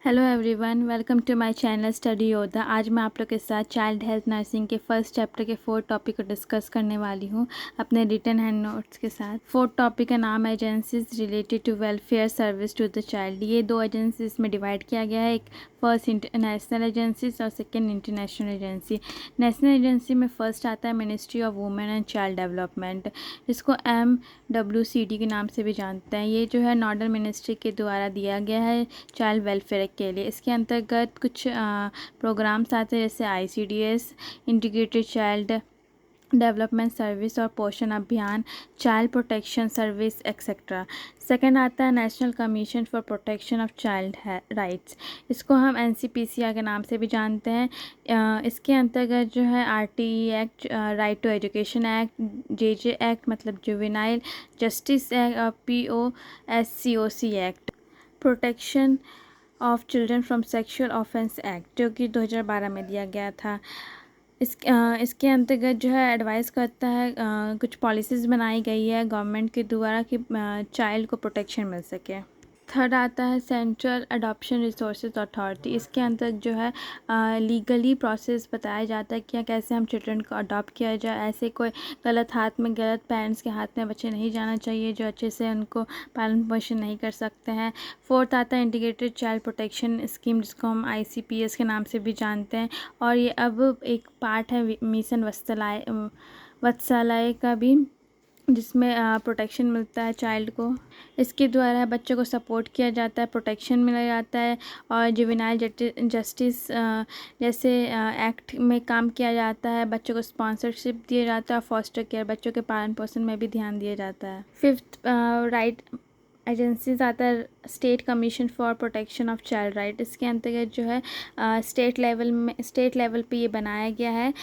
Hello everyone, welcome to my channel study Yoddha. आज मैं आप लोग के साथ चाइल्ड हेल्थ नर्सिंग के फर्स्ट चैप्टर के 4 टॉपिक को डिस्कस करने वाली हूँ अपने रिटन हैंड नोट्स के साथ। 4 टॉपिक का नाम है agencies related to welfare service to the child. ये 2 एजेंसीज में डिवाइड किया गया है, एक फर्स्ट नेशनल एजेंसीज और second international agency. National agency में फर्स्ट आता है ministry of women and child development, जिसको MWCD के नाम से भी जानते हैं। ये जो है नोडल मिनिस्ट्री के द्वारा दिया गया है चाइल्ड वेलफेयर के लिए। इसके अंतर्गत कुछ प्रोग्राम्स आते हैं जैसे ICDS, integrated child development service और पोषण अभियान, child protection service etcetera. Second आता है national commission for protection of child rights, इसको हम NCPCR के नाम से भी जानते हैं। इसके अंतर्गत जो है RTE act, right to education act, JJ act मतलब जुवेनाइल जस्टिस एक्ट और POSCOC act, protection of children from sexual offence act, जो कि 2012 में दिया गया था। इसके अंतर्गत जो है एडवाइस करता है, कुछ पॉलिसीज़ बनाई गई है गवर्नमेंट के द्वारा कि चाइल्ड को प्रोटेक्शन मिल सके। थर्ड आता है सेंट्रल अडॉप्शन रिसोर्सेज अथॉरिटी। इसके अंतर्गत जो है लीगली प्रोसेस बताया जाता है कि कैसे हम चिल्ड्रन को अडॉप्ट किया जाए। ऐसे कोई गलत पेरेंट्स के हाथ में बच्चे नहीं जाना चाहिए जो अच्छे से उनको पालन पोषण नहीं कर सकते हैं। फोर्थ आता है इंटीग्रेटेड चाइल्ड प्रोटेक्शन स्कीम, जिसको हम ICPS के नाम से भी जानते हैं, और ये अब एक पार्ट है मिशन वत्सलाय का भी, जिसमें प्रोटेक्शन मिलता है चाइल्ड को। इसके द्वारा बच्चों को सपोर्ट किया जाता है, प्रोटेक्शन मिला जाता है, और जुवेनाइल जस्टिस जैसे एक्ट में काम किया जाता है। बच्चों को स्पॉन्सरशिप दिया जाता है, फॉस्टर केयर बच्चों के पालन पोषण में भी ध्यान दिया जाता है। फिफ्थ राइट एजेंसीज आता है state commission for protection of child right. इसके अंतर्गत जो है स्टेट लेवल पे ये बनाया गया है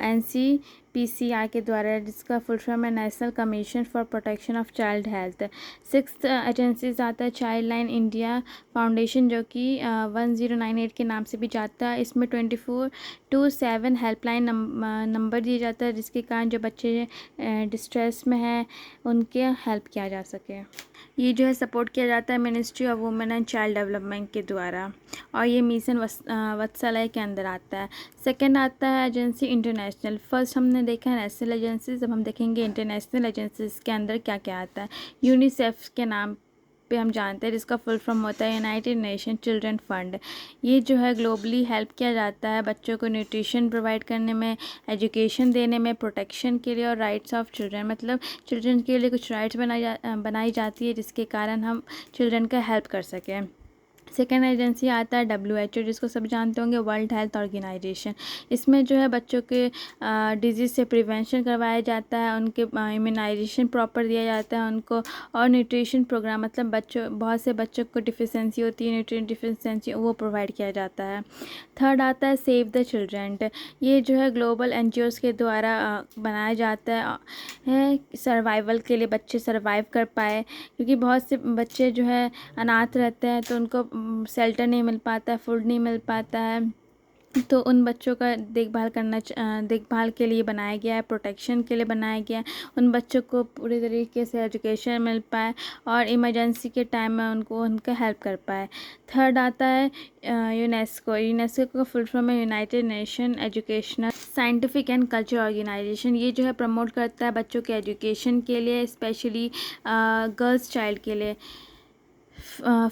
NCPCR के द्वारा, जिसका फुल फॉर्म है national commission for protection of child health. Sixth agencies आता है चाइल्ड लाइन इंडिया फाउंडेशन, जो कि 1098 के नाम से भी जाता है। इसमें 24/7 हेल्पलाइन नंबर दिया जाता है, जिसके कारण जो बच्चे डिस्ट्रेस में हैं उनके हेल्प किया जा सके। ये जो है सपोर्ट किया जाता है ministry of women and child development के द्वारा, और ये मिशन वत्सलाय के अंदर आता है। सेकंड आता है एजेंसी इंटरनेशनल। फर्स्ट हमने देखा है नेशनल एजेंसीज, अब हम देखेंगे इंटरनेशनल एजेंसीज के अंदर क्या क्या आता है। यूनिसेफ के नाम पे हम जानते हैं, जिसका फुल फॉर्म होता है यूनाइटेड नेशन चिल्ड्रन फंड। ये जो है ग्लोबली हेल्प किया जाता है बच्चों को न्यूट्रिशन प्रोवाइड करने में, एजुकेशन देने में, प्रोटेक्शन के लिए और राइट्स ऑफ चिल्ड्रन, मतलब चिल्ड्रन के लिए कुछ राइट्स बनाई जाती है जिसके कारण हम चिल्ड्रन का हेल्प कर सकें। सेकेंड एजेंसी आता है WHO, जिसको सब जानते होंगे, वर्ल्ड हेल्थ ऑर्गेनाइजेशन। इसमें जो है बच्चों के डिजीज़ से प्रिवेंशन करवाया जाता है, उनके इम्यूनाइजेशन प्रॉपर दिया जाता है उनको, और न्यूट्रिशन प्रोग्राम, मतलब बहुत से बच्चों को डिफिशेंसी होती है, न्यूट्रिएंट डिफिशेंसी, वो प्रोवाइड किया जाता है। थर्ड आता है सेव द चिल्ड्रन। ये जो है ग्लोबल NGOs के द्वारा बनाया जाता है सर्वाइवल के लिए, बच्चे सर्वाइव कर पाए, क्योंकि बहुत से बच्चे जो है अनाथ रहते हैं तो उनको शेल्टर नहीं मिल पाता है, फूड नहीं मिल पाता है, तो उन बच्चों का देखभाल के लिए बनाया गया है, प्रोटेक्शन के लिए बनाया गया है, उन बच्चों को पूरी तरीके से एजुकेशन मिल पाए और इमरजेंसी के टाइम में उनका हेल्प कर पाए। थर्ड आता है यूनेस्को का फुल फॉर्म है United Nation educational scientific and culture organization. ये जो है प्रमोट करता है बच्चों के एजुकेशन के लिए, स्पेशली गर्ल्स चाइल्ड के लिए।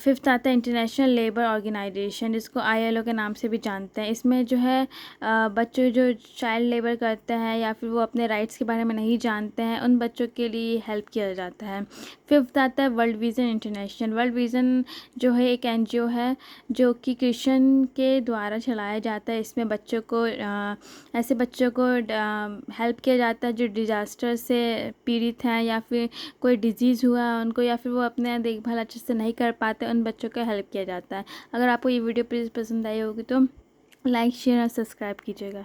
फिफ्थ आता है इंटरनेशनल लेबर ऑर्गेनाइजेशन, जिसको ILO के नाम से भी जानते हैं। इसमें जो है बच्चों जो चाइल्ड लेबर करते हैं या फिर वो अपने राइट्स के बारे में नहीं जानते हैं, उन बच्चों के लिए हेल्प किया जाता है। फिफ्थ आता है world vision international. World vision जो है एक NGO है जो कि क्रिश्चियन के द्वारा चलाया जाता है। इसमें बच्चों को ऐसे बच्चों को हेल्प किया जाता है जो डिज़ास्टर से पीड़ित हैं, या फिर कोई डिजीज़ हुआ है उनको, या फिर वो अपने देखभाल अच्छे से नहीं कर पाते, उन बच्चों का हेल्प किया जाता है। अगर आपको ये वीडियो प्लीज़ पसंद आई होगी तो लाइक, शेयर और सब्सक्राइब कीजिएगा।